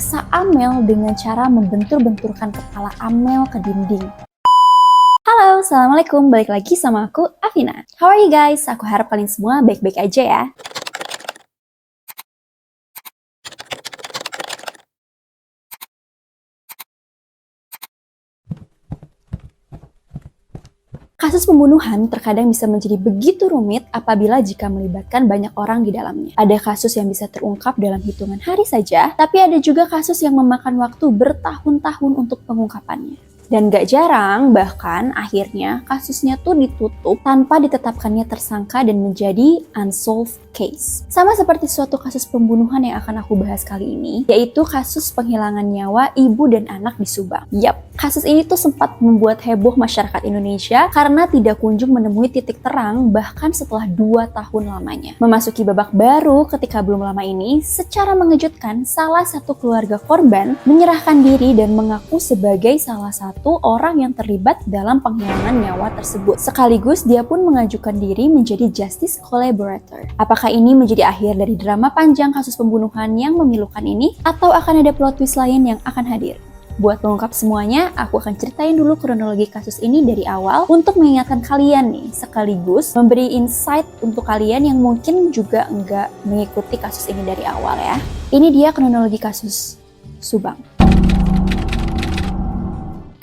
menyiksa Amel dengan cara membentur-benturkan kepala Amel ke dinding. Halo, Assalamualaikum. Balik lagi sama aku, Afina. How are you guys? Aku harap kalian semua baik-baik aja ya. Kasus pembunuhan terkadang bisa menjadi begitu rumit apabila jika melibatkan banyak orang di dalamnya. Ada kasus yang bisa terungkap dalam hitungan hari saja, tapi ada juga kasus yang memakan waktu bertahun-tahun untuk pengungkapannya. Dan gak jarang, bahkan akhirnya kasusnya tuh ditutup tanpa ditetapkannya tersangka dan menjadi unsolved case. Sama seperti suatu kasus pembunuhan yang akan aku bahas kali ini, yaitu kasus penghilangan nyawa ibu dan anak di Subang. Yap, kasus ini tuh sempat membuat heboh masyarakat Indonesia karena tidak kunjung menemui titik terang bahkan setelah 2 tahun lamanya. Memasuki babak baru ketika belum lama ini, secara mengejutkan salah satu keluarga korban menyerahkan diri dan mengaku sebagai salah satu orang yang terlibat dalam penghilangan nyawa tersebut. Sekaligus dia pun mengajukan diri menjadi justice collaborator. Apakah ini menjadi akhir dari drama panjang kasus pembunuhan yang memilukan ini, atau akan ada plot twist lain yang akan hadir? Buat mengungkap semuanya, aku akan ceritain dulu kronologi kasus ini dari awal untuk mengingatkan kalian nih, sekaligus memberi insight untuk kalian yang mungkin juga enggak mengikuti kasus ini dari awal ya. Ini dia kronologi kasus Subang.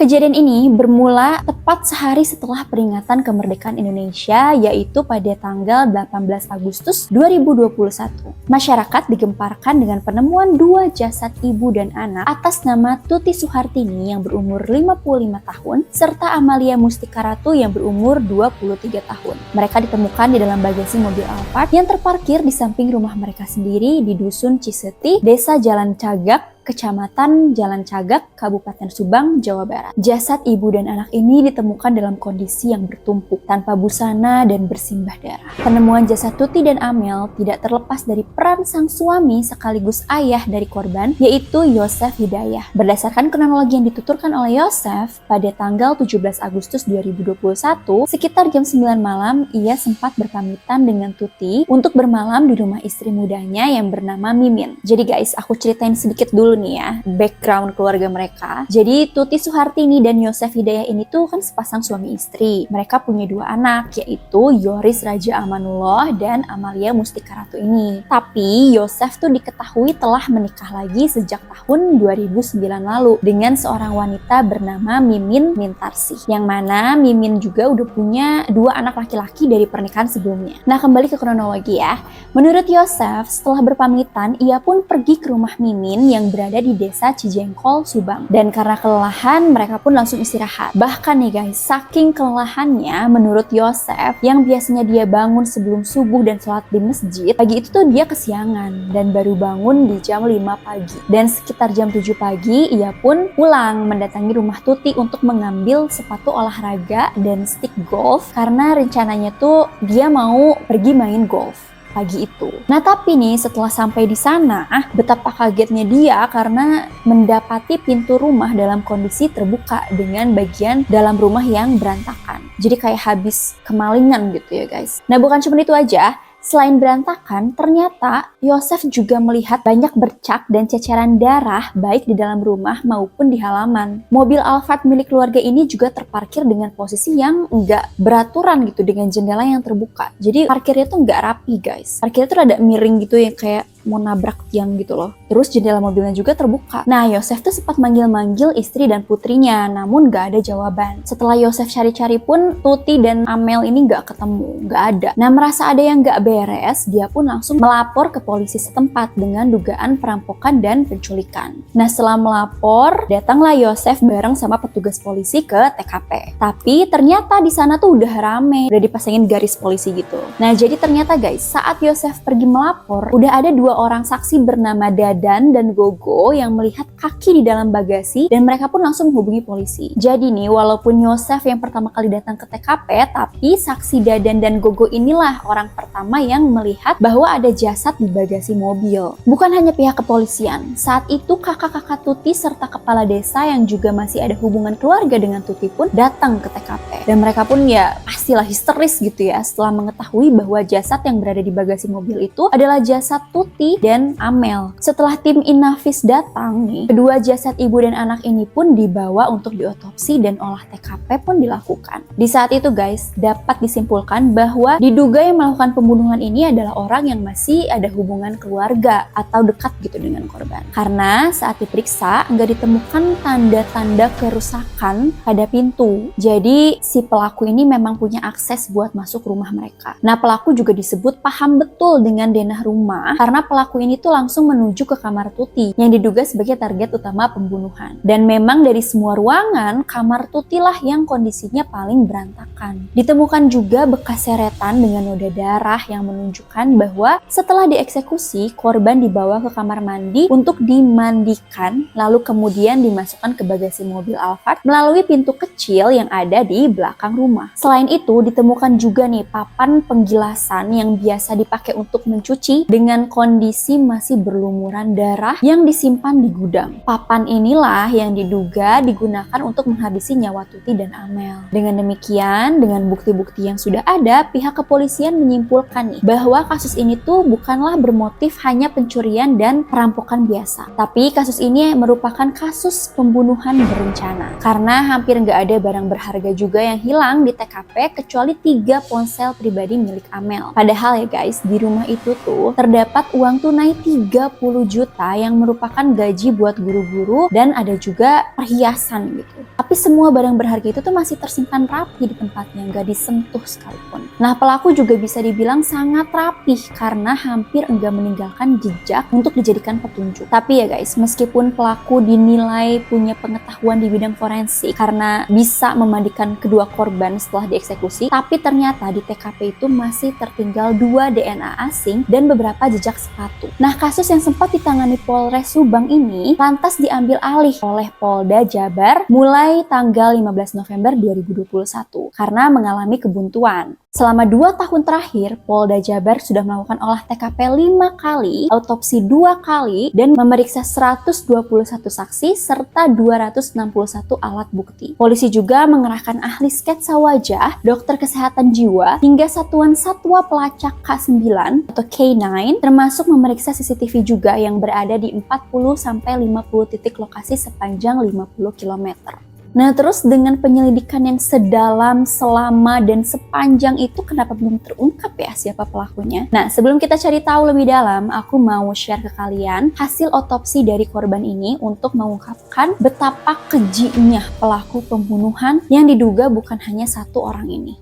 Kejadian ini bermula tepat sehari setelah peringatan kemerdekaan Indonesia, yaitu pada tanggal 18 Agustus 2021. Masyarakat digemparkan dengan penemuan 2 jasad ibu dan anak atas nama Tuti Suhartini yang berumur 55 tahun, serta Amalia Mustika Ratu yang berumur 23 tahun. Mereka ditemukan di dalam bagasi mobil Alphard yang terparkir di samping rumah mereka sendiri di Dusun Ciseti, Desa Jalan Cagak, Kecamatan Jalan Cagak, Kabupaten Subang, Jawa Barat. Jasad ibu dan anak ini ditemukan dalam kondisi yang bertumpuk, tanpa busana dan bersimbah darah. Penemuan jasad Tuti dan Amel tidak terlepas dari peran sang suami sekaligus ayah dari korban, yaitu Yosef Hidayah. Berdasarkan kronologi yang dituturkan oleh Yosef, pada tanggal 17 Agustus 2021, sekitar jam 9 malam, ia sempat berpamitan dengan Tuti untuk bermalam di rumah istri mudanya yang bernama Mimin. Jadi guys, aku ceritain sedikit dulu nih ya, background keluarga mereka. Jadi Tuti Suhartini dan Yosef Hidayah ini tuh kan sepasang suami istri. Mereka punya 2 anak, yaitu Yoris Raja Amanullah dan Amalia Mustika Ratu ini. Tapi Yosef tuh diketahui telah menikah lagi sejak tahun 2009 lalu dengan seorang wanita bernama Mimin Mintarsih. Yang mana Mimin juga udah punya 2 anak laki-laki dari pernikahan sebelumnya. Nah, kembali ke kronologi ya. Menurut Yosef, setelah berpamitan, ia pun pergi ke rumah Mimin yang berada di desa Cijengkol, Subang. Dan karena kelelahan, mereka pun langsung istirahat. Bahkan nih guys, saking kelelahannya, menurut Yosef, yang biasanya dia bangun sebelum subuh dan sholat di masjid, pagi itu tuh dia kesiangan dan baru bangun di jam 5 pagi. Dan sekitar jam 7 pagi, ia pun pulang mendatangi rumah Tuti untuk mengambil sepatu olahraga dan stick golf karena rencananya tuh dia mau pergi main golf pagi itu. Nah, tapi nih setelah sampai di sana, betapa kagetnya dia karena mendapati pintu rumah dalam kondisi terbuka dengan bagian dalam rumah yang berantakan. Jadi kayak habis kemalingan gitu ya guys. Nah, bukan cuma itu aja. Selain berantakan, ternyata Yosef juga melihat banyak bercak dan ceceran darah baik di dalam rumah maupun di halaman. Mobil Alphard milik keluarga ini juga terparkir dengan posisi yang nggak beraturan gitu, dengan jendela yang terbuka. Jadi parkirnya tuh nggak rapi guys. Parkirnya tuh rada miring gitu yang kayak mau nabrak tiang gitu loh. Terus jendela mobilnya juga terbuka. Nah, Yosef tuh sempat manggil-manggil istri dan putrinya, namun gak ada jawaban. Setelah Yosef cari-cari pun, Tuti dan Amel ini gak ketemu, gak ada. Nah, merasa ada yang gak beres, dia pun langsung melapor ke polisi setempat dengan dugaan perampokan dan penculikan. Nah, setelah melapor, datanglah Yosef bareng sama petugas polisi ke TKP. Tapi ternyata di sana tuh udah rame, udah dipasangin garis polisi gitu. Nah, jadi ternyata guys, saat Yosef pergi melapor, udah ada 2 orang saksi bernama Dadan dan Gogo yang melihat kaki di dalam bagasi dan mereka pun langsung menghubungi polisi. Jadi nih, walaupun Yosef yang pertama kali datang ke TKP, tapi saksi Dadan dan Gogo inilah orang pertama yang melihat bahwa ada jasad di bagasi mobil. Bukan hanya pihak kepolisian, saat itu kakak-kakak Tuti serta kepala desa yang juga masih ada hubungan keluarga dengan Tuti pun datang ke TKP. Dan mereka pun ya pastilah histeris gitu ya setelah mengetahui bahwa jasad yang berada di bagasi mobil itu adalah jasad Tuti Tuti dan Amel. Setelah tim Inafis datang nih, kedua jasad ibu dan anak ini pun dibawa untuk diotopsi dan olah TKP pun dilakukan. Di saat itu guys, dapat disimpulkan bahwa diduga yang melakukan pembunuhan ini adalah orang yang masih ada hubungan keluarga atau dekat gitu dengan korban. Karena saat diperiksa nggak ditemukan tanda-tanda kerusakan pada pintu. Jadi si pelaku ini memang punya akses buat masuk rumah mereka. Nah, pelaku juga disebut paham betul dengan denah rumah karena pelaku ini tuh langsung menuju ke kamar Tuti yang diduga sebagai target utama pembunuhan. Dan memang dari semua ruangan, kamar Tuti lah yang kondisinya paling berantakan. Ditemukan juga bekas seretan dengan noda darah yang menunjukkan bahwa setelah dieksekusi, korban dibawa ke kamar mandi untuk dimandikan, lalu kemudian dimasukkan ke bagasi mobil Alphard melalui pintu kecil yang ada di belakang rumah. Selain itu, ditemukan juga nih papan penggilasan yang biasa dipakai untuk mencuci dengan kondisi masih berlumuran darah yang disimpan di gudang. Papan inilah yang diduga digunakan untuk menghabisi nyawa Tuti dan Amel. Dengan demikian, dengan bukti-bukti yang sudah ada, pihak kepolisian menyimpulkan nih bahwa kasus ini tuh bukanlah bermotif hanya pencurian dan perampokan biasa, tapi kasus ini merupakan kasus pembunuhan berencana karena hampir nggak ada barang berharga juga yang hilang di TKP kecuali 3 ponsel pribadi milik Amel. Padahal ya guys, di rumah itu tuh terdapat uang tunai 30 juta yang merupakan gaji buat guru-guru dan ada juga perhiasan gitu. Tapi semua barang berharga itu tuh masih tersimpan rapi di tempatnya, nggak disentuh sekalipun. Nah, pelaku juga bisa dibilang sangat rapih karena hampir enggak meninggalkan jejak untuk dijadikan petunjuk. Tapi ya guys, meskipun pelaku dinilai punya pengetahuan di bidang forensik karena bisa memandikan kedua korban setelah dieksekusi, tapi ternyata di TKP itu masih tertinggal 2 DNA asing dan beberapa jejak sepatu. Nah, kasus yang sempat ditangani Polres Subang ini lantas diambil alih oleh Polda Jabar mulai tanggal 15 November 2021 karena mengalami kebuntuan. Selama 2 tahun terakhir, Polda Jabar sudah melakukan olah TKP 5 kali, autopsi 2 kali, dan memeriksa 121 saksi serta 261 alat bukti. Polisi juga mengerahkan ahli sketsa wajah, dokter kesehatan jiwa, hingga satuan satwa pelacak K9 atau K9, termasuk memeriksa CCTV juga yang berada di 40-50 titik lokasi sepanjang 50 km. Nah, terus dengan penyelidikan yang sedalam, selama, dan sepanjang itu kenapa belum terungkap ya siapa pelakunya? Nah, sebelum kita cari tahu lebih dalam, aku mau share ke kalian hasil otopsi dari korban ini untuk mengungkapkan betapa kejinya pelaku pembunuhan yang diduga bukan hanya satu orang ini.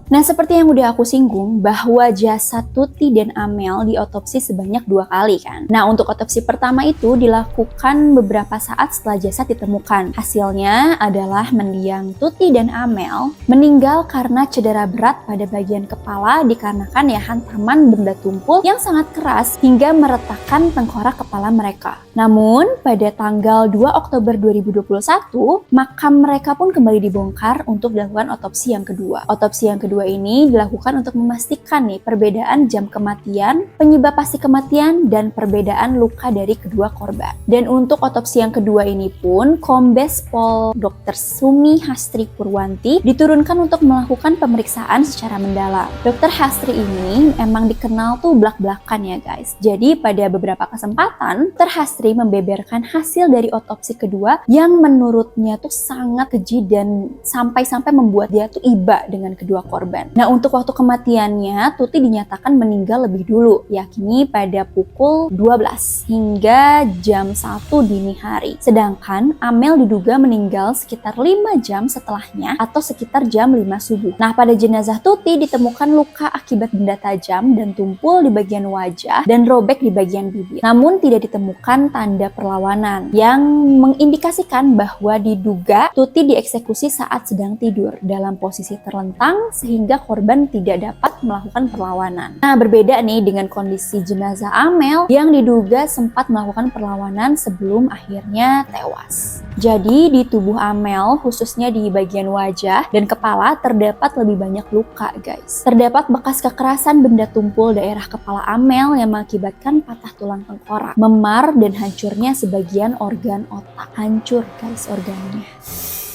Nah, seperti yang udah aku singgung bahwa jasad Tuti dan Amel diotopsi sebanyak 2 kali kan. Nah, untuk otopsi pertama itu dilakukan beberapa saat setelah jasad ditemukan. Hasilnya adalah mendiang Tuti dan Amel meninggal karena cedera berat pada bagian kepala dikarenakan ya hantaman benda tumpul yang sangat keras hingga meretakkan tengkorak kepala mereka. Namun, pada tanggal 2 Oktober 2021, makam mereka pun kembali dibongkar untuk dilakukan otopsi yang kedua. Otopsi yang kedua ini dilakukan untuk memastikan nih perbedaan jam kematian, penyebab pasti kematian, dan perbedaan luka dari kedua korban. Dan untuk otopsi yang kedua ini pun, Kombes Pol Dr. Sumi Hastri Purwanti diturunkan untuk melakukan pemeriksaan secara mendalam. Dr. Hastri ini emang dikenal tuh belak-belakan ya guys. Jadi pada beberapa kesempatan, Dr. Hastri membeberkan hasil dari otopsi kedua yang menurutnya tuh sangat keji dan sampai-sampai membuat dia tuh iba dengan kedua korban. Nah, untuk waktu kematiannya, Tuti dinyatakan meninggal lebih dulu, yakni pada pukul 12 hingga jam 1 dini hari. Sedangkan Amel diduga meninggal sekitar 5 jam setelahnya atau sekitar jam 5 subuh. Nah, pada jenazah Tuti ditemukan luka akibat benda tajam dan tumpul di bagian wajah dan robek di bagian bibir. Namun tidak ditemukan tanda perlawanan yang mengindikasikan bahwa diduga Tuti dieksekusi saat sedang tidur dalam posisi terlentang sehingga korban tidak dapat melakukan perlawanan. Nah, berbeda nih dengan kondisi jenazah Amel yang diduga sempat melakukan perlawanan sebelum akhirnya tewas. Jadi di tubuh Amel, khususnya di bagian wajah dan kepala, terdapat lebih banyak luka guys. Terdapat bekas kekerasan benda tumpul daerah kepala Amel yang mengakibatkan patah tulang tengkorak, memar, dan hancurnya sebagian organ otak. Hancur guys organnya.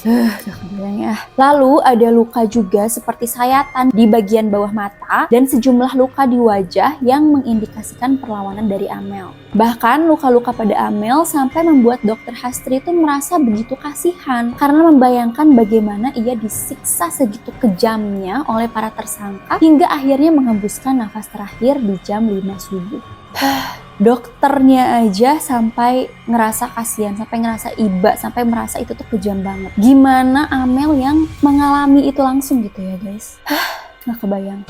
guys. Gak kebayang ya. Lalu ada luka juga seperti sayatan di bagian bawah mata dan sejumlah luka di wajah yang mengindikasikan perlawanan dari Amel. Bahkan luka-luka pada Amel sampai membuat Dr. Hastri itu merasa begitu kasihan karena membayangkan bagaimana ia disiksa segitu kejamnya oleh para tersangka hingga akhirnya menghembuskan nafas terakhir di jam 5 subuh. Dokternya aja sampai ngerasa kasihan, sampai ngerasa iba, sampai merasa itu tuh kejam banget. Gimana Amel yang mengalami itu langsung gitu ya guys? Nggak kebayang.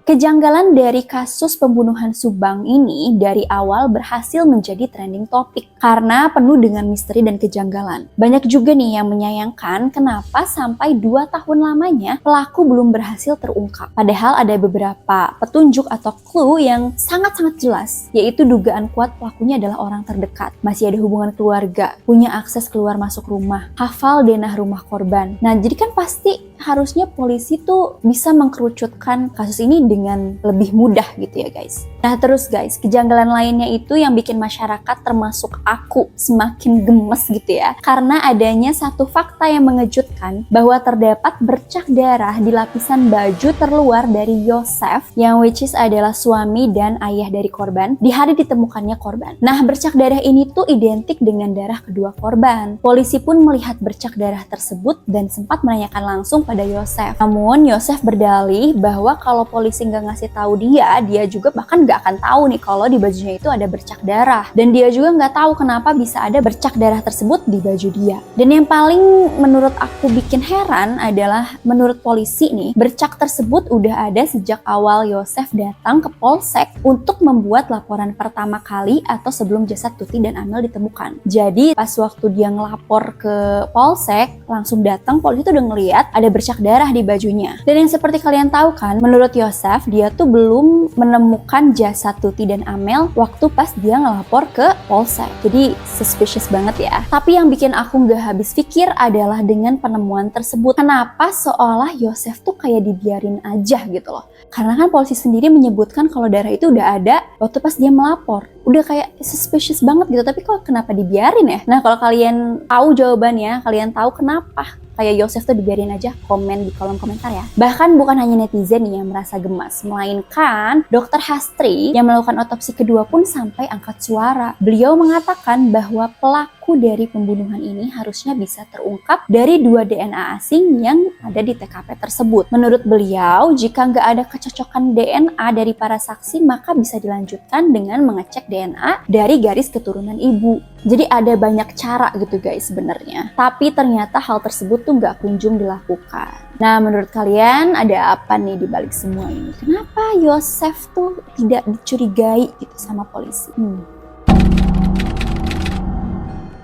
Kejanggalan dari kasus pembunuhan Subang ini dari awal berhasil menjadi trending topik karena penuh dengan misteri dan kejanggalan. Banyak juga nih yang menyayangkan kenapa sampai 2 tahun lamanya pelaku belum berhasil terungkap. Padahal ada beberapa petunjuk atau clue yang sangat-sangat jelas, yaitu dugaan kuat pelakunya adalah orang terdekat, masih ada hubungan keluarga, punya akses keluar masuk rumah, hafal denah rumah korban. Nah, jadi kan pasti harusnya polisi tuh bisa mengkerucutkan kasus ini dengan lebih mudah gitu ya guys. Nah terus guys, kejanggalan lainnya itu yang bikin masyarakat termasuk aku semakin gemes gitu ya. Karena adanya satu fakta yang mengejutkan bahwa terdapat bercak darah di lapisan baju terluar dari Yosef yang which is adalah suami dan ayah dari korban di hari ditemukannya korban. Nah bercak darah ini tuh identik dengan darah kedua korban. Polisi pun melihat bercak darah tersebut dan sempat menanyakan langsung pada Yosef. Namun Yosef berdalih bahwa kalau polisi nggak ngasih tahu dia juga bahkan nggak akan tahu nih kalau di bajunya itu ada bercak darah. Dan dia juga nggak tahu kenapa bisa ada bercak darah tersebut di baju dia. Dan yang paling menurut aku bikin heran adalah menurut polisi nih, bercak tersebut udah ada sejak awal Yosef datang ke Polsek untuk membuat laporan pertama kali atau sebelum jasad Tuti dan Amel ditemukan. Jadi pas waktu dia ngelapor ke Polsek, langsung datang, polisi tuh udah ngeliat ada bercak darah di bajunya. Dan yang seperti kalian tahu kan, menurut Yosef dia tuh belum menemukan jasad Tuti dan Amel waktu pas dia ngelapor ke Polsek. Jadi suspicious banget ya. Tapi yang bikin aku nggak habis pikir adalah dengan penemuan tersebut. Kenapa seolah Yosef tuh kayak dibiarin aja gitu loh. Karena kan polisi sendiri menyebutkan kalau darah itu udah ada waktu pas dia melapor. Udah kayak suspicious banget gitu, tapi kok kenapa dibiarin ya? Nah kalau kalian tahu jawabannya, kalian tahu kenapa kayak Yosef tuh dibiarin aja, komen di kolom komentar ya. Bahkan bukan hanya netizen nih yang merasa gemas, melainkan Dr. Hastri yang melakukan otopsi kedua pun sampai angkat suara. Beliau mengatakan bahwa pelaku dari pembunuhan ini harusnya bisa terungkap dari 2 DNA asing yang ada di TKP tersebut. Menurut beliau, jika nggak ada kecocokan DNA dari para saksi, maka bisa dilanjutkan dengan mengecek DNA dari garis keturunan ibu. Jadi ada banyak cara gitu guys sebenarnya. Tapi ternyata hal tersebut tuh nggak kunjung dilakukan. Nah menurut kalian ada apa nih di balik semua ini? Kenapa Yosef tuh tidak dicurigai gitu sama polisi?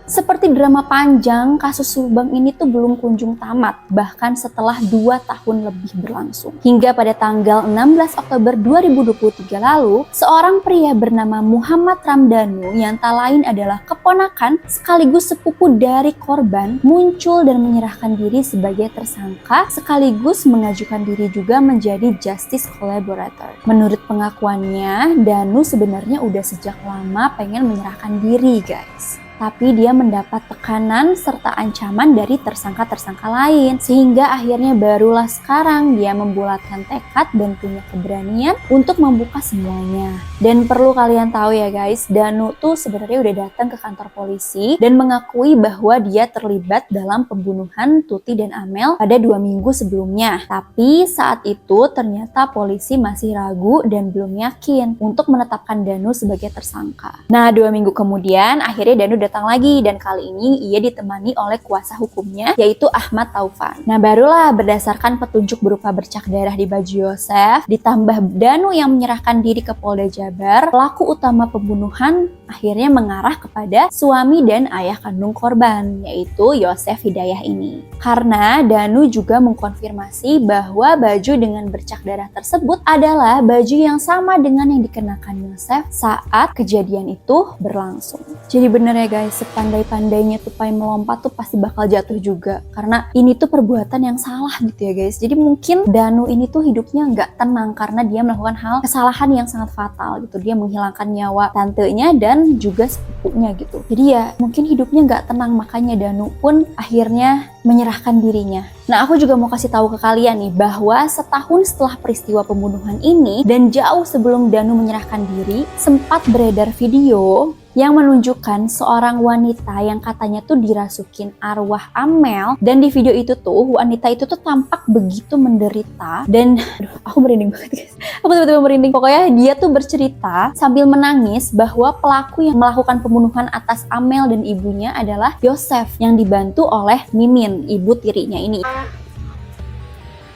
Seperti drama panjang, kasus Subang ini tuh belum kunjung tamat, bahkan setelah 2 tahun lebih berlangsung. Hingga pada tanggal 16 Oktober 2023 lalu, seorang pria bernama Muhammad Ramdhanu yang tak lain adalah keponakan sekaligus sepupu dari korban muncul dan menyerahkan diri sebagai tersangka sekaligus mengajukan diri juga menjadi justice collaborator. Menurut pengakuannya, Danu sebenarnya udah sejak lama pengen menyerahkan diri guys. Tapi dia mendapat tekanan serta ancaman dari tersangka-tersangka lain. Sehingga akhirnya barulah sekarang dia membulatkan tekad dan punya keberanian untuk membuka semuanya. Dan perlu kalian tahu ya guys, Danu tuh sebenarnya udah datang ke kantor polisi dan mengakui bahwa dia terlibat dalam pembunuhan Tuti dan Amel pada 2 minggu sebelumnya. Tapi saat itu ternyata polisi masih ragu dan belum yakin untuk menetapkan Danu sebagai tersangka. Nah 2 minggu kemudian akhirnya Danu datang lagi dan kali ini ia ditemani oleh kuasa hukumnya yaitu Ahmad Taufan. Nah barulah berdasarkan petunjuk berupa bercak darah di baju Yosef ditambah Danu yang menyerahkan diri ke Polda Jabar, pelaku utama pembunuhan akhirnya mengarah kepada suami dan ayah kandung korban yaitu Yosef Hidayah ini. Karena Danu juga mengkonfirmasi bahwa baju dengan bercak darah tersebut adalah baju yang sama dengan yang dikenakan Yosef saat kejadian itu berlangsung. Jadi bener ya guys, sepandai-pandainya tupai melompat tuh pasti bakal jatuh juga. Karena ini tuh perbuatan yang salah gitu ya guys. Jadi mungkin Danu ini tuh hidupnya nggak tenang karena dia melakukan hal kesalahan yang sangat fatal gitu. Dia menghilangkan nyawa tantenya dan dan juga sepupunya gitu. Jadi ya mungkin hidupnya nggak tenang, makanya Danu pun akhirnya menyerahkan dirinya. Nah, aku juga mau kasih tahu ke kalian nih bahwa setahun setelah peristiwa pembunuhan ini dan jauh sebelum Danu menyerahkan diri, sempat beredar video yang menunjukkan seorang wanita yang katanya tuh dirasukin arwah Amel, dan di video itu tuh wanita itu tuh tampak begitu menderita dan aku merinding banget guys. Aku tiba-tiba merinding. Pokoknya dia tuh bercerita sambil menangis bahwa pelaku yang melakukan pembunuhan atas Amel dan ibunya adalah Yosef yang dibantu oleh Mimin, ibu tirinya ini.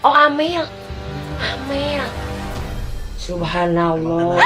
Oh, Amel. Subhanallah.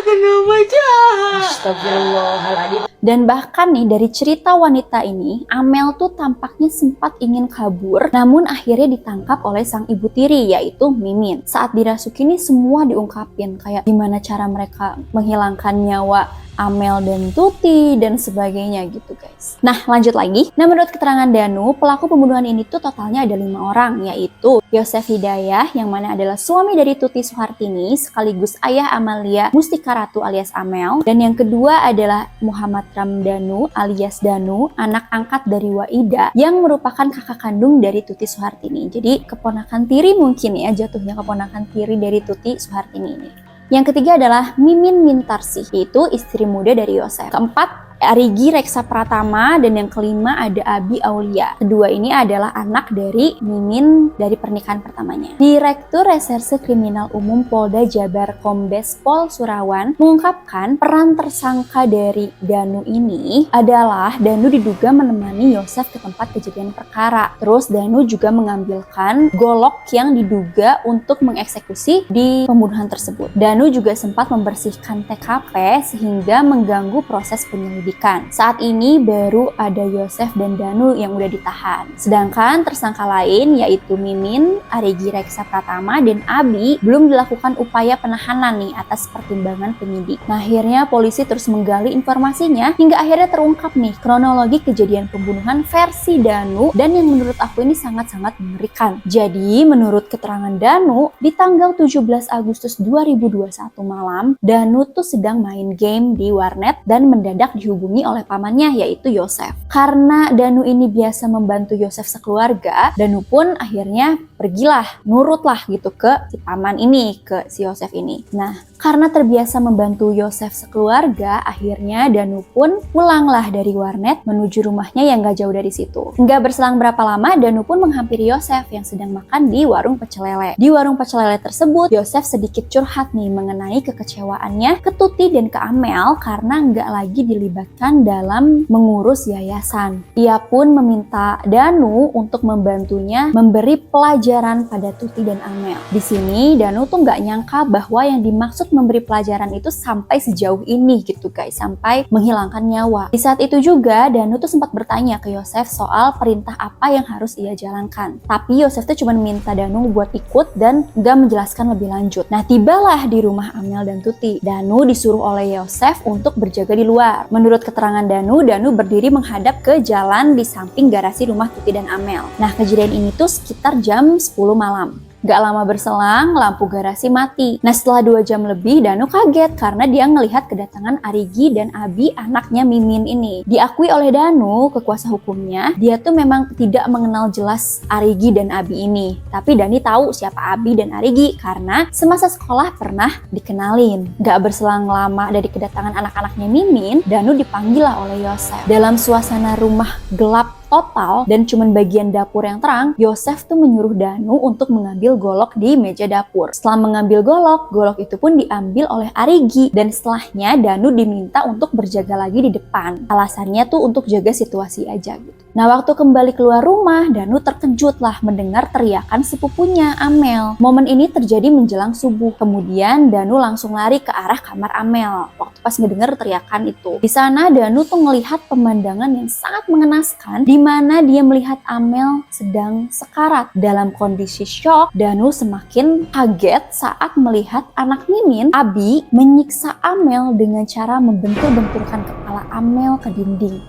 Kenapa jahat? Astagfirullahaladzim. Dan bahkan nih dari cerita wanita ini, Amel tuh tampaknya sempat ingin kabur, namun akhirnya ditangkap oleh sang ibu tiri yaitu Mimin. Saat dirasuki ini semua diungkapin kayak gimana cara mereka menghilangkan nyawa Amel dan Tuti dan sebagainya gitu guys. Nah lanjut lagi. Nah menurut keterangan Danu, pelaku pembunuhan ini tuh totalnya ada 5 orang, yaitu Yosef Hidayah yang mana adalah suami dari Tuti Suhartini sekaligus ayah Amalia Mustika Ratu alias Amel, dan yang kedua adalah Muhammad Ramdanu alias Danu, anak angkat dari Waida yang merupakan kakak kandung dari Tuti Suhartini. Jadi keponakan tiri mungkin ya, jatuhnya keponakan tiri dari Tuti Suhartini ini. Yang ketiga adalah Mimin Mintarsih, yaitu istri muda dari Yosef. Keempat, Arigi Reksa Pratama, dan yang kelima ada Abi Aulia. Kedua ini adalah anak dari Mimin dari pernikahan pertamanya. Direktur Reserse Kriminal Umum Polda Jabar Kombes Pol Surawan mengungkapkan peran tersangka dari Danu ini adalah Danu diduga menemani Yosef ke tempat kejadian perkara. Terus Danu juga mengambilkan golok yang diduga untuk mengeksekusi di pembunuhan tersebut. Danu juga sempat membersihkan TKP sehingga mengganggu proses penyelidikan. Saat ini baru ada Yosef dan Danu yang udah ditahan. Sedangkan tersangka lain yaitu Mimin, Arigi Reksa Pratama, dan Abi belum dilakukan upaya penahanan nih atas pertimbangan penyidik. Nah akhirnya polisi terus menggali informasinya hingga akhirnya terungkap nih kronologi kejadian pembunuhan versi Danu, dan yang menurut aku ini sangat-sangat mengerikan. Jadi menurut keterangan Danu, di tanggal 17 Agustus 2021 malam, Danu tuh sedang main game di warnet dan mendadak dihubungi oleh pamannya yaitu Yosef. Karena Danu ini biasa membantu Yosef sekeluarga, Danu pun akhirnya pergilah, nurutlah gitu ke si paman ini, ke si Yosef ini. Nah, karena terbiasa membantu Yosef sekeluarga, akhirnya Danu pun pulanglah dari warnet menuju rumahnya yang gak jauh dari situ. Nggak berselang berapa lama, Danu pun menghampiri Yosef yang sedang makan di warung pecel lele. Di warung pecel lele tersebut, Yosef sedikit curhat nih mengenai kekecewaannya ke Tuti dan ke Amel karena nggak lagi dilibatkan dalam mengurus yayasan. Ia pun meminta Danu untuk membantunya memberi pelajaran pada Tuti dan Amel. Di sini Danu tuh nggak nyangka bahwa yang dimaksud memberi pelajaran itu sampai sejauh ini gitu guys, sampai menghilangkan nyawa. Di saat itu juga Danu tuh sempat bertanya ke Yosef soal perintah apa yang harus ia jalankan. Tapi Yosef tuh cuma minta Danu buat ikut dan nggak menjelaskan lebih lanjut. Nah tibalah di rumah Amel dan Tuti. Danu disuruh oleh Yosef untuk berjaga di luar. Menurut keterangan Danu berdiri menghadap ke jalan di samping garasi rumah Tuti dan Amel. Nah kejadian ini tuh sekitar jam 10 malam. Gak lama berselang, lampu garasi mati. Nah setelah 2 jam lebih, Danu kaget karena dia ngelihat kedatangan Arigi dan Abi, anaknya Mimin ini. Diakui oleh Danu, ke kuasa hukumnya, dia tuh memang tidak mengenal jelas Arigi dan Abi ini. Tapi Dani tahu siapa Abi dan Arigi karena semasa sekolah pernah dikenalin. Gak berselang lama dari kedatangan anak-anaknya Mimin, Danu dipanggil lah oleh Yosef. Dalam suasana rumah gelap total dan cuman bagian dapur yang terang, Yosef tuh menyuruh Danu untuk mengambil golok di meja dapur. Setelah mengambil golok itu pun diambil oleh Arigi, dan setelahnya Danu diminta untuk berjaga lagi di depan. Alasannya tuh untuk jaga situasi aja gitu. Nah waktu kembali keluar rumah, Danu terkejut lah mendengar teriakan sepupunya Amel. Momen ini terjadi menjelang subuh. Kemudian Danu langsung lari ke arah kamar Amel waktu pas ngedenger teriakan itu. Di sana Danu tuh ngelihat pemandangan yang sangat mengenaskan, di mana dia melihat Amel sedang sekarat. Dalam kondisi syok, Danu semakin kaget saat melihat anak Mimin, Abi, menyiksa Amel dengan cara membentur-benturkan kepala Amel ke dinding.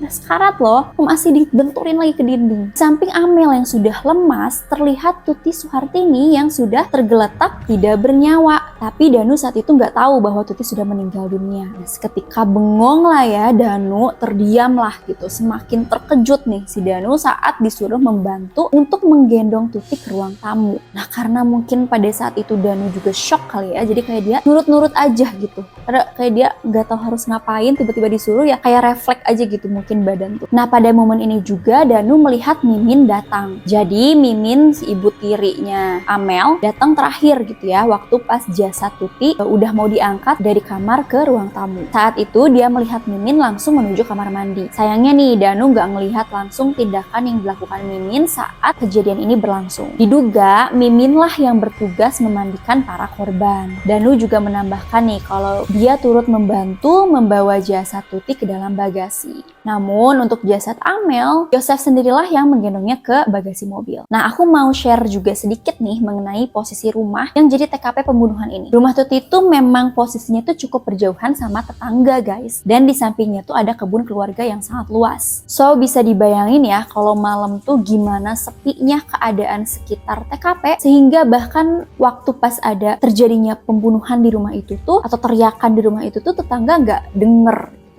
udah sekarat loh, masih dibenturin lagi ke dinding. Samping Amel yang sudah lemas, terlihat Tuti Suhartini yang sudah tergeletak tidak bernyawa. Tapi Danu saat itu nggak tahu bahwa Tuti sudah meninggal dunia. Nah, seketika bengong lah ya Danu, terdiam lah gitu. Semakin terkejut nih si Danu saat disuruh membantu untuk menggendong Tuti ke ruang tamu. Nah, karena mungkin pada saat itu Danu juga shock kali ya, jadi kayak dia nurut-nurut aja gitu. Karena kayak dia nggak tahu harus ngapain, tiba-tiba disuruh ya kayak refleks aja gitu mungkin badan tuh. Nah, pada momen ini juga Danu melihat Mimin datang. Jadi Mimin, si ibu tirinya Amel, datang terakhir gitu ya, waktu pas jasad Tuti udah mau diangkat dari kamar ke ruang tamu. Saat itu dia melihat Mimin langsung menuju kamar mandi. Sayangnya nih Danu nggak ngelihat langsung tindakan yang dilakukan Mimin saat kejadian ini berlangsung. Diduga Mimin lah yang bertugas memandikan para korban. Danu juga menambahkan nih kalau dia turut membantu membawa jasad Tuti ke dalam bagasi. Namun untuk jasad Amel, Yosef sendirilah yang menggendongnya ke bagasi mobil. Nah, aku mau share juga sedikit nih mengenai posisi rumah yang jadi TKP pembunuhan ini. Rumah Tuti itu memang posisinya tuh cukup berjauhan sama tetangga guys. Dan di sampingnya tuh ada kebun keluarga yang sangat luas. So bisa dibayangin ya kalau malam tuh gimana sepinya keadaan sekitar TKP. Sehingga bahkan waktu pas ada terjadinya pembunuhan di rumah itu tuh, atau teriakan di rumah itu tuh, tetangga nggak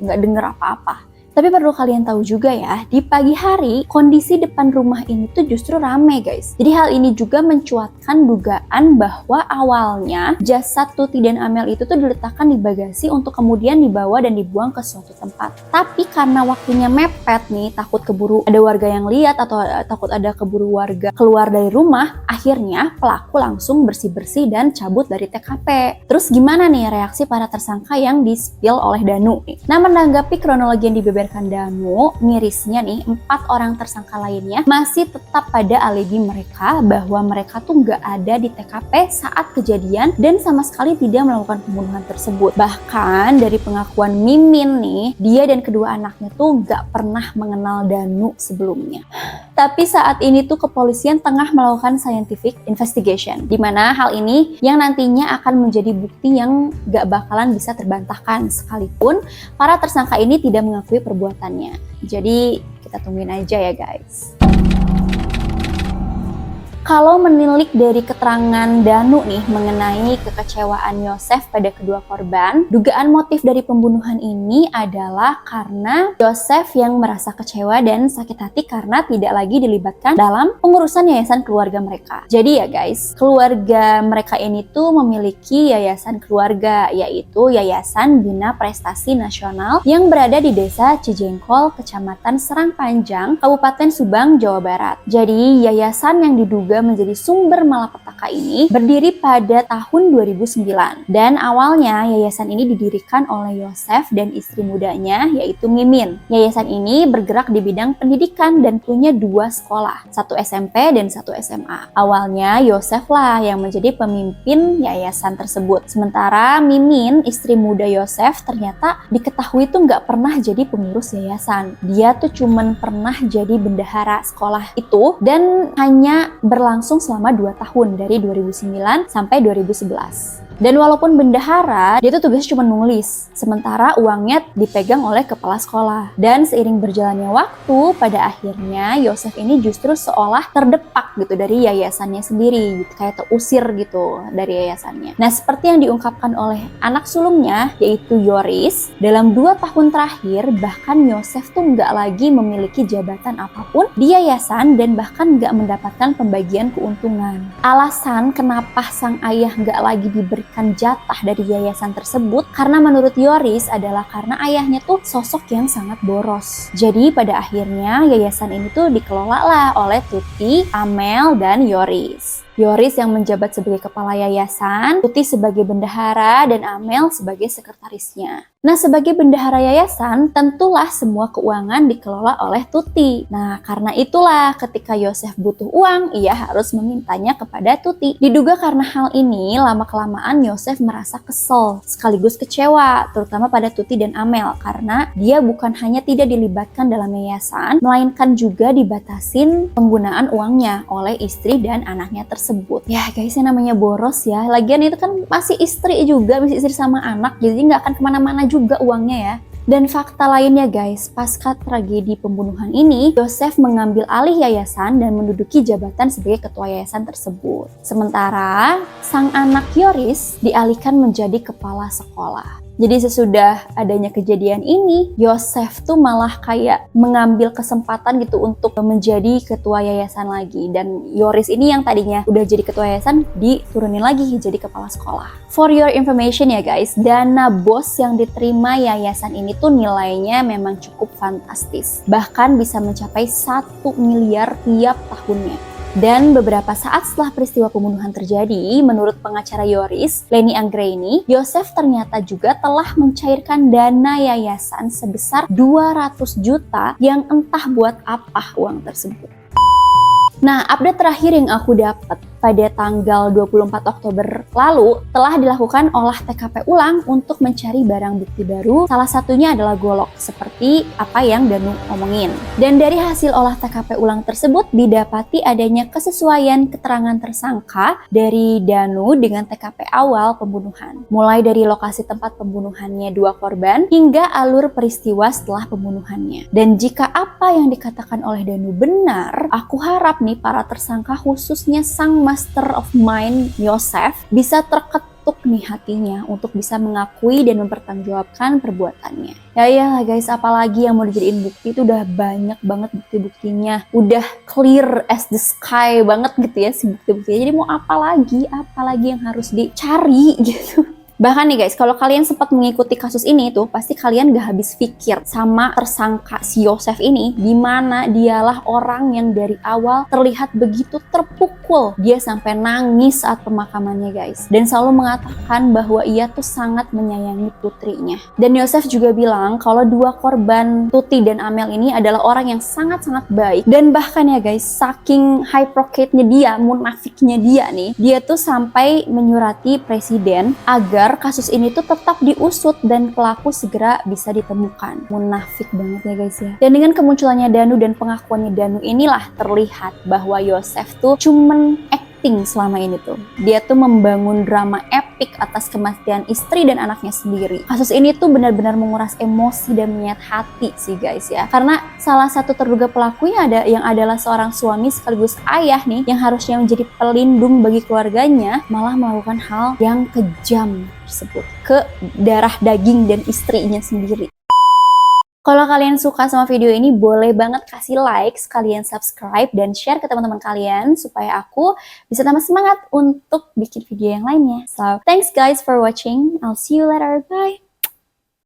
denger apa-apa. Tapi perlu kalian tahu juga ya, di pagi hari kondisi depan rumah ini tuh justru rame guys. Jadi hal ini juga mencuatkan dugaan bahwa awalnya jasad Tuti dan Amel itu tuh diletakkan di bagasi untuk kemudian dibawa dan dibuang ke suatu tempat. Tapi karena waktunya mepet nih, takut keburu ada warga yang lihat atau takut ada keburu warga keluar dari rumah, akhirnya pelaku langsung bersih-bersih dan cabut dari TKP. Terus gimana nih reaksi para tersangka yang di-spill oleh Danu? Nah, menanggapi kronologi yang dibeberkan Danu, mirisnya nih 4 orang tersangka lainnya masih tetap pada alibi mereka bahwa mereka tuh nggak ada di TKP saat kejadian dan sama sekali tidak melakukan pembunuhan tersebut. Bahkan dari pengakuan Mimin nih, dia dan kedua anaknya tuh nggak pernah mengenal Danu sebelumnya. Tapi saat ini tuh kepolisian tengah melakukan scientific investigation, di mana hal ini yang nantinya akan menjadi bukti yang nggak bakalan bisa terbantahkan sekalipun para tersangka ini tidak mengakui perbuatannya. Jadi kita tungguin aja ya guys. Kalau menilik dari keterangan Danu nih mengenai kekecewaan Yosef pada kedua korban, dugaan motif dari pembunuhan ini adalah karena Yosef yang merasa kecewa dan sakit hati karena tidak lagi dilibatkan dalam pengurusan yayasan keluarga mereka. Jadi ya guys, keluarga mereka ini tuh memiliki yayasan keluarga, yaitu Yayasan Bina Prestasi Nasional yang berada di Desa Cijengkol, Kecamatan Serang Panjang, Kabupaten Subang, Jawa Barat. Jadi yayasan yang diduga menjadi sumber malapetaka ini berdiri pada tahun 2009 dan awalnya yayasan ini didirikan oleh Yosef dan istri mudanya yaitu Mimin. Yayasan ini bergerak di bidang pendidikan dan punya 2 sekolah, 1 SMP dan 1 SMA. Awalnya Yosef lah yang menjadi pemimpin yayasan tersebut, sementara Mimin, istri muda Yosef, ternyata diketahui tuh nggak pernah jadi pengurus yayasan. Dia tuh cuman pernah jadi bendahara sekolah itu dan hanya berlangsung selama 2 tahun dari 2009 sampai 2011. Dan walaupun bendahara, dia tuh tugasnya cuma nulis, sementara uangnya dipegang oleh kepala sekolah. Dan seiring berjalannya waktu, pada akhirnya Yosef ini justru seolah terdepak gitu dari yayasannya sendiri, gitu, kayak terusir gitu dari yayasannya. Nah, seperti yang diungkapkan oleh anak sulungnya, yaitu Yoris, dalam 2 tahun terakhir, bahkan Yosef tuh nggak lagi memiliki jabatan apapun di yayasan dan bahkan nggak mendapatkan pembagian keuntungan. Alasan kenapa sang ayah nggak lagi diberi jatah dari yayasan tersebut karena menurut Yoris adalah karena ayahnya tuh sosok yang sangat boros. Jadi pada akhirnya yayasan ini tuh dikelola lah oleh Tuti, Amel, dan Yoris. Yoris yang menjabat sebagai kepala yayasan, Tuti sebagai bendahara, dan Amel sebagai sekretarisnya. Nah, sebagai bendahara yayasan, tentulah semua keuangan dikelola oleh Tuti. Nah, karena itulah ketika Yosef butuh uang, ia harus memintanya kepada Tuti. Diduga karena hal ini, lama-kelamaan Yosef merasa kesel, sekaligus kecewa, terutama pada Tuti dan Amel, karena dia bukan hanya tidak dilibatkan dalam yayasan, melainkan juga dibatasin penggunaan uangnya oleh istri dan anaknya tersebut. Ya guys, yang namanya boros ya. Lagian itu kan masih istri juga, masih istri sama anak, jadi nggak akan kemana-mana juga uangnya ya. Dan fakta lainnya guys, pasca tragedi pembunuhan ini, Yosef mengambil alih yayasan dan menduduki jabatan sebagai ketua yayasan tersebut. Sementara, sang anak Yoris dialihkan menjadi kepala sekolah. Jadi sesudah adanya kejadian ini, Yosef tuh malah kayak mengambil kesempatan gitu untuk menjadi ketua yayasan lagi. Dan Yoris ini yang tadinya udah jadi ketua yayasan, diturunin lagi jadi kepala sekolah. For your information ya guys, dana BOS yang diterima yayasan ini tuh nilainya memang cukup fantastis. Bahkan bisa mencapai 1 miliar tiap tahunnya. Dan beberapa saat setelah peristiwa pembunuhan terjadi, menurut pengacara Yoris, Leni Anggraini, Yosef ternyata juga telah mencairkan dana yayasan sebesar 200 juta yang entah buat apa uang tersebut. Nah, update terakhir yang aku dapat pada tanggal 24 Oktober lalu telah dilakukan olah TKP ulang untuk mencari barang bukti baru. Salah satunya adalah golok, seperti apa yang Danu omongin. Dan dari hasil olah TKP ulang tersebut didapati adanya kesesuaian keterangan tersangka dari Danu dengan TKP awal pembunuhan. Mulai dari lokasi tempat pembunuhannya 2 korban hingga alur peristiwa setelah pembunuhannya. Dan jika apa yang dikatakan oleh Danu benar, aku harap nih para tersangka khususnya sang master of mind Yosef bisa terketuk nih hatinya untuk bisa mengakui dan mempertanggungjawabkan perbuatannya. Ya iyalah guys, apalagi yang mau dijadiin bukti itu udah banyak banget bukti-buktinya. Udah clear as the sky banget gitu ya si bukti-buktinya. Jadi mau apa lagi yang harus dicari gitu. Bahkan nih guys, kalau kalian sempat mengikuti kasus ini tuh, pasti kalian gak habis pikir sama tersangka si Yosef ini, dimana dialah orang yang dari awal terlihat begitu terpukul. Dia sampai nangis saat pemakamannya guys. Dan selalu mengatakan bahwa ia tuh sangat menyayangi putrinya. Dan Yosef juga bilang kalau 2 korban Tuti dan Amel ini adalah orang yang sangat-sangat baik. Dan bahkan ya guys, saking hypocrite-nya dia, munafiknya dia nih, dia tuh sampai menyurati presiden agar kasus ini tuh tetap diusut dan pelaku segera bisa ditemukan. Munafik banget ya guys ya. Dan dengan kemunculannya Danu dan pengakuannya Danu inilah terlihat bahwa Yosef tuh cuman acting selama ini tuh. Dia tuh membangun drama epik atas kematian istri dan anaknya sendiri. Kasus ini tuh benar-benar menguras emosi dan menyayat hati sih guys ya. Karena salah satu terduga pelakunya yang adalah seorang suami sekaligus ayah nih, yang harusnya menjadi pelindung bagi keluarganya, malah melakukan hal yang kejam tersebut ke darah daging dan istrinya sendiri. Kalau kalian suka sama video ini, boleh banget kasih like, sekalian subscribe, dan share ke teman-teman kalian supaya aku bisa tambah semangat untuk bikin video yang lainnya. So, thanks guys for watching. I'll see you later. Bye!